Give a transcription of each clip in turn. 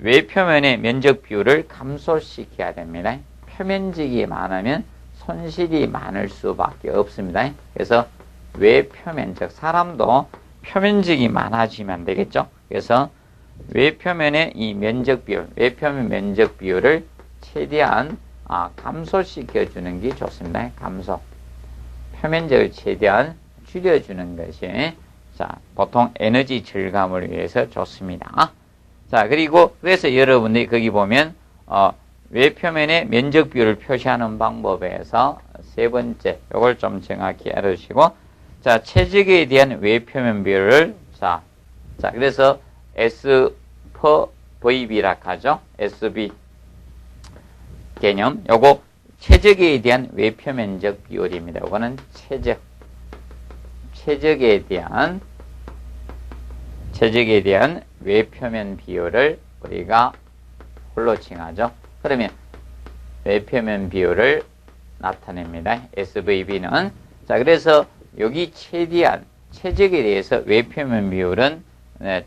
외표면의 면적 비율을 감소시켜야 됩니다. 표면적이 많으면 손실이 많을 수밖에 없습니다. 그래서 외표면적, 사람도 표면적이 많아지면 안 되겠죠. 그래서 외표면의 이 면적 비율, 외표면 면적 비율을 최대한 감소시켜 주는 게 좋습니다. 감소. 표면적을 최대한 줄여주는 것이 보통 에너지 절감을 위해서 좋습니다. 자, 그리고 그래서 여러분들이 거기 보면 외표면의 면적 비율을 표시하는 방법에서 세 번째, 이걸 좀 정확히 알아두시고, 자, 최적에 대한 외표면 비율을 그래서 S per VB라 하죠. SB 개념. 요거 최적에 대한 외표면적 비율입니다. 요거는 최적에 대한 외표면 비율을 우리가 홀로 칭하죠. 그러면 외표면 비율을 나타냅니다. SVB는. 자, 그래서 여기 최대한 최적에 대해서 외표면 비율은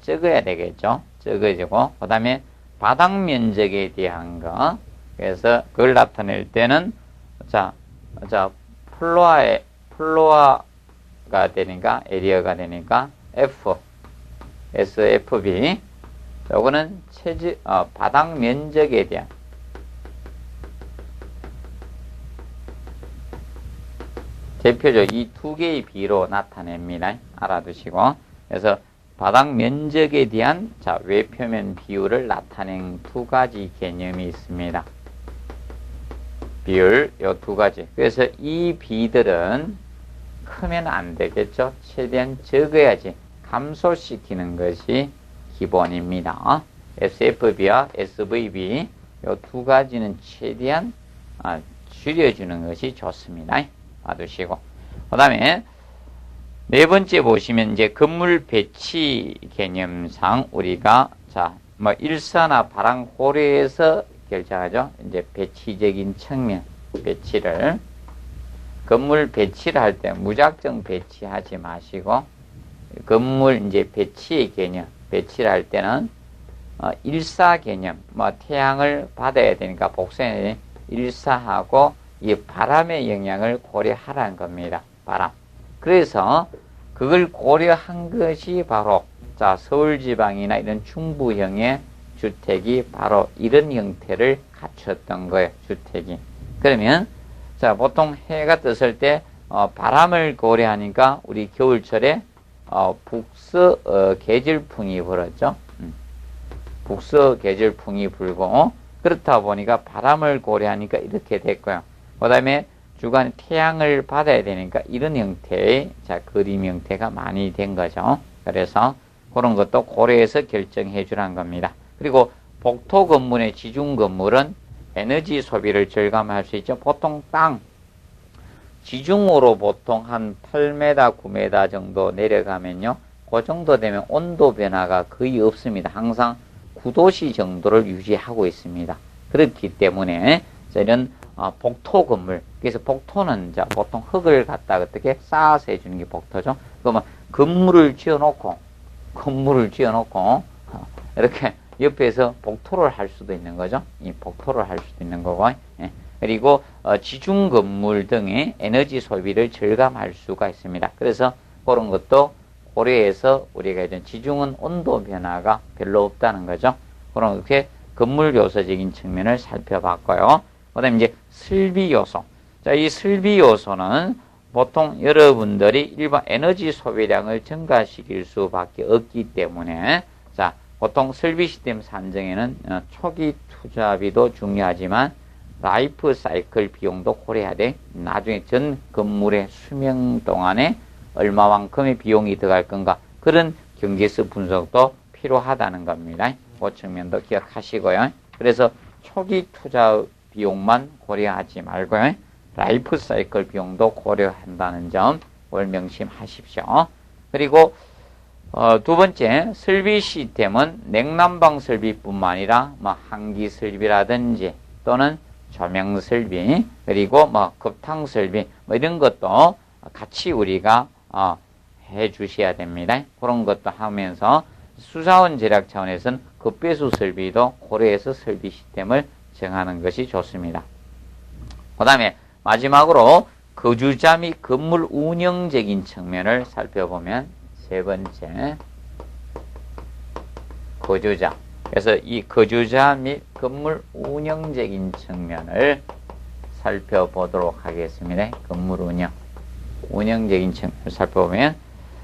적어야 되겠죠. 적어지고, 그 다음에 바닥 면적에 대한 거. 그래서 그걸 나타낼 때는 플로아가 되니까, 에리어가 되니까 SFB. 요거는 바닥 면적에 대한 대표적 이 두 개의 비로 나타냅니다. 알아두시고. 그래서 바닥 면적에 대한 외표면 비율을 나타낸 두 가지 개념이 있습니다. 비율, 요 두 가지. 그래서 이 비들은 크면 안 되겠죠. 최대한 적어야지. 감소시키는 것이 기본입니다. SFB와 SVB, 요 두 가지는 최대한 줄여주는 것이 좋습니다. 봐두시고. 그 다음에 네 번째 보시면 이제 건물 배치 개념상 우리가 일사나 바람 고려해서 결정하죠. 이제 배치적인 측면, 배치를. 건물 배치를 할 때 무작정 배치하지 마시고, 건물 이제 배치의 개념, 배치를 할 때는 일사 개념, 태양을 받아야 되니까 복선에 일사하고 이 바람의 영향을 고려하라는 겁니다. 바람. 그래서 그걸 고려한 것이 바로 서울지방이나 이런 중부형의 주택이 바로 이런 형태를 갖췄던 거예요. 주택이. 그러면 보통 해가 떴을 때 바람을 고려하니까 우리 겨울철에 북서 계절풍이 불었죠. 북서 계절풍이 불고, 그렇다 보니까 바람을 고려하니까 이렇게 됐고요. 그 다음에 주간 태양을 받아야 되니까 이런 형태의 그림 형태가 많이 된 거죠. 그래서 그런 것도 고려해서 결정해 주라는 겁니다. 그리고 복토 건물의 지중 건물은 에너지 소비를 절감할 수 있죠. 보통 땅 지중으로 보통 한 8m, 9m 정도 내려가면요, 그 정도 되면 온도 변화가 거의 없습니다. 항상 9도씨 정도를 유지하고 있습니다. 그렇기 때문에 이런 복토 건물, 그래서 복토는 보통 흙을 갖다가 어떻게 쌓아서 해주는 게 복토죠. 그러면 건물을 지어놓고 이렇게 옆에서 복토를 할 수도 있는 거죠. 이 복토를 할 수도 있는 거고, 그리고 지중 건물 등의 에너지 소비를 절감할 수가 있습니다. 그래서 그런 것도 고려해서 우리가 이제 지중은 온도 변화가 별로 없다는 거죠. 그렇게 건물 요소적인 측면을 살펴봤고요. 그 다음에 이제 설비 요소. 이 설비 요소는 보통 여러분들이 일반 에너지 소비량을 증가시킬 수밖에 없기 때문에, 보통 설비 시스템 산정에는 초기 투자비도 중요하지만 라이프 사이클 비용도 고려해야 돼. 나중에 전 건물의 수명 동안에 얼마만큼의 비용이 들어갈 건가, 그런 경제적 분석도 필요하다는 겁니다. 그 측면도 기억하시고요. 그래서 초기 투자 비용만 고려하지 말고요, 라이프 사이클 비용도 고려한다는 점을 명심하십시오. 그리고 두 번째, 설비 시스템은 냉난방 설비뿐만 아니라 한기 설비라든지 또는 조명 설비, 그리고 급탕 설비 이런 것도 같이 우리가 해 주셔야 됩니다. 그런 것도 하면서 수자원 절약 차원에서는 급배수 설비도 고려해서 설비 시스템을 정하는 것이 좋습니다. 그 다음에 마지막으로 거주자 및 건물 운영적인 측면을 살펴보면 세 번째 거주자. 그래서 이 거주자 및 건물 운영적인 측면을 살펴보도록 하겠습니다. 건물 운영적인 측면을 살펴보면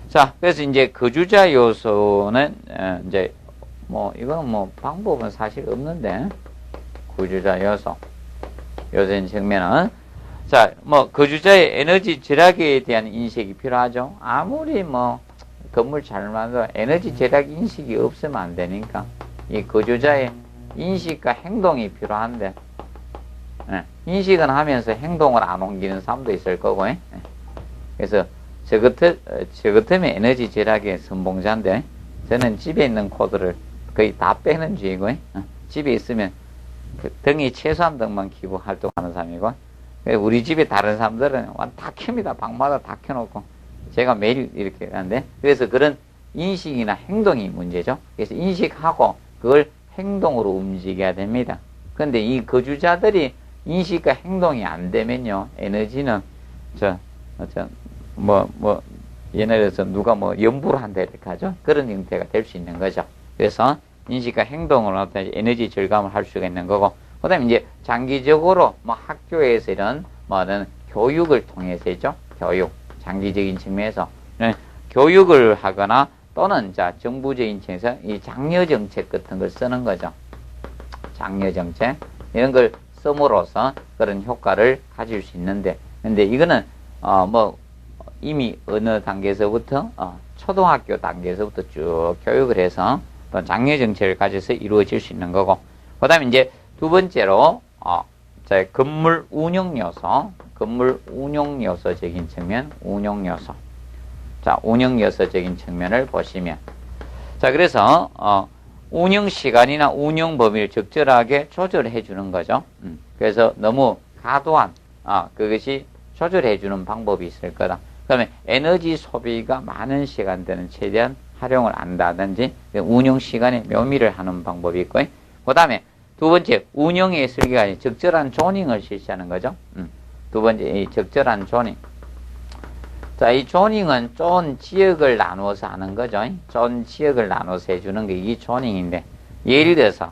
자, 그래서 이제 거주자 요소는 이제 이거는 방법은 사실 없는데 거주자 요소인 측면은 자, 거주자의 에너지 절약에 대한 인식이 필요하죠. 아무리 건물 잘 만들어 에너지 절약 인식이 없으면 안 되니까 이 거주자의 인식과 행동이 필요한데 인식은 하면서 행동을 안 옮기는 사람도 있을 거고 그래서 저 같으면 에너지 절약의 선봉자인데 저는 집에 있는 코드를 거의 다 빼는 주의고 집에 있으면 그 등이 최소한 등만 켜고 활동하는 사람이고 우리 집에 다른 사람들은 다 켭니다. 방마다 다 켜놓고 제가 매일 이렇게 하는데 그래서 그런 인식이나 행동이 문제죠. 그래서 인식하고 그걸 행동으로 움직여야 됩니다. 그런데 이 거주자들이 인식과 행동이 안 되면요 에너지는 예를 들어서 누가 연부를 한다 이렇게 하죠. 그런 형태가 될 수 있는 거죠. 그래서 인식과 행동으로 에너지 절감을 할 수가 있는 거고, 그 다음에 이제 장기적으로 학교에서 이런 교육을 통해서죠. 교육. 장기적인 측면에서 교육을 하거나 또는 정부적인 측에서 이 장려정책 같은 걸 쓰는 거죠. 장려정책. 이런 걸 씀으로써 그런 효과를 가질 수 있는데, 근데 이거는, 이미 어느 단계에서부터, 초등학교 단계에서부터 쭉 교육을 해서 또 장려정책을 가져서 이루어질 수 있는 거고, 그 다음에 이제 두 번째로, 건물 운영 요소, 건물 운용 요소적인 측면, 운용 요소. 운영 요소적인 측면을 보시면. 그래서, 운영 시간이나 운영 범위를 적절하게 조절해 주는 거죠. 그래서 너무 과도한, 그것이 조절해 주는 방법이 있을 거다. 그 다음에 에너지 소비가 많은 시간대는 최대한 활용을 한다든지, 운영 시간에 묘미를 하는 방법이 있고, 그 다음에 두 번째, 운영의 설계가 아닌 적절한 조닝을 실시하는 거죠. 두 번째, 이 적절한 조닝. 이 조닝은 존 지역을 나누어서 하는 거죠. 존 지역을 나눠서 해주는 게 이 조닝인데, 예를 들어서,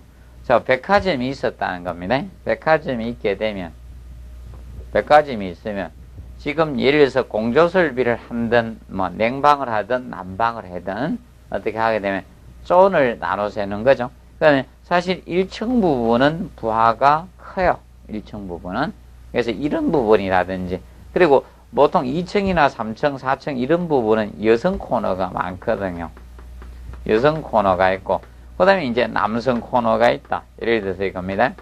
백화점이 있었다는 겁니다. 백화점이 있게 되면, 백화점이 있으면, 지금 예를 들어서 공조설비를 하든, 냉방을 하든, 난방을 하든, 어떻게 하게 되면, 존을 나눠서 하는 거죠. 그러면 사실 1층 부분은 부하가 커요. 1층 부분은. 그래서 이런 부분이라든지, 그리고 보통 2층이나 3층, 4층 이런 부분은 여성 코너가 많거든요. 여성 코너가 있고, 그 다음에 이제 남성 코너가 있다. 예를 들어서 이겁니다.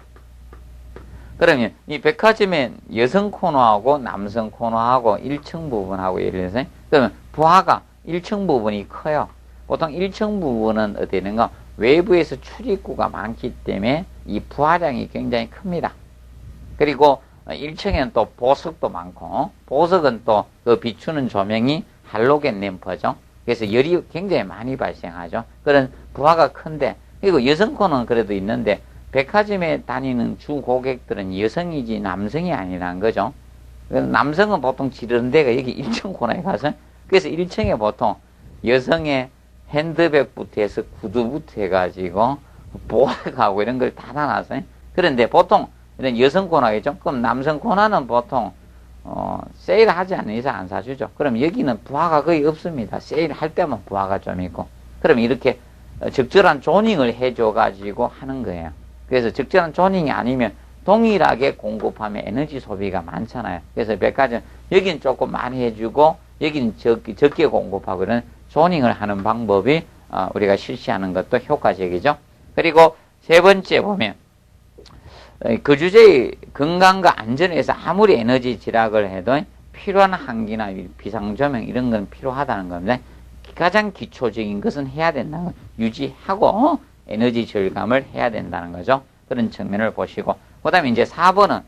그러면 이 백화점에 여성 코너하고 남성 코너하고 1층 부분하고 예를 들어서, 그러면 부하가 1층 부분이 커요. 보통 1층 부분은 어떻게 되는가? 외부에서 출입구가 많기 때문에 이 부하량이 굉장히 큽니다. 그리고 1층에는 또 보석도 많고, 보석은 또 그 비추는 조명이 할로겐 램프죠. 그래서 열이 굉장히 많이 발생하죠. 그런 부하가 큰데, 그리고 여성 코너는 그래도 있는데, 백화점에 다니는 주 고객들은 여성이지 남성이 아니라는 거죠. 남성은 보통 지르는 데가 여기 1층 코너에 가서, 그래서 1층에 보통 여성의 핸드백부터 해서 구두부터 해가지고, 보석하고 이런 걸 다 놔놨어요. 그런데 보통 이런 여성 코너겠죠? 그럼 남성 코너는 보통, 세일하지 않는 이상 안 사주죠. 그럼 여기는 부하가 거의 없습니다. 세일할 때만 부하가 좀 있고. 그럼 이렇게 적절한 조닝을 해줘가지고 하는 거예요. 그래서 적절한 조닝이 아니면 동일하게 공급하면 에너지 소비가 많잖아요. 그래서 백화점, 여기는 조금 많이 해주고, 여기는 적게 공급하고 이런 조닝을 하는 방법이, 우리가 실시하는 것도 효과적이죠. 그리고 세 번째 보면, 거주자의 건강과 안전을 위해서 아무리 에너지 절약을 해도 필요한 환기나 비상조명 이런 건 필요하다는 겁니다. 가장 기초적인 것은 해야 된다는 거예요. 유지하고 에너지 절감을 해야 된다는 거죠. 그런 측면을 보시고, 그 다음에 이제 4번은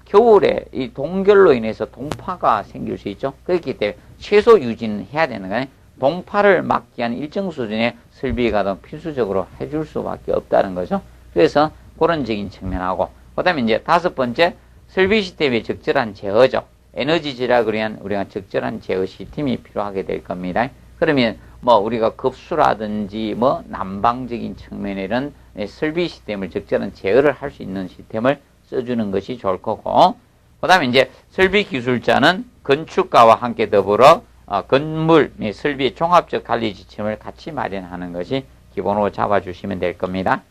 겨울에 이 동결로 인해서 동파가 생길 수 있죠. 그렇기 때문에 최소 유지는 해야 되는 거예요. 동파를 막기 위한 일정 수준의 설비 가동 필수적으로 해줄 수밖에 없다는 거죠. 그래서 그런 적인 측면하고, 그 다음에 이제 5번째, 설비 시스템의 적절한 제어죠. 에너지 절약을 위한 우리가 적절한 제어 시스템이 필요하게 될 겁니다. 그러면 뭐 우리가 급수라든지 뭐 난방적인 측면에 이런 설비 시스템을 적절한 제어를 할 수 있는 시스템을 써주는 것이 좋을 거고, 그 다음에 이제 설비 기술자는 건축가와 함께 더불어 건물 및 설비의 종합적 관리 지침을 같이 마련하는 것이 기본으로 잡아주시면 될 겁니다.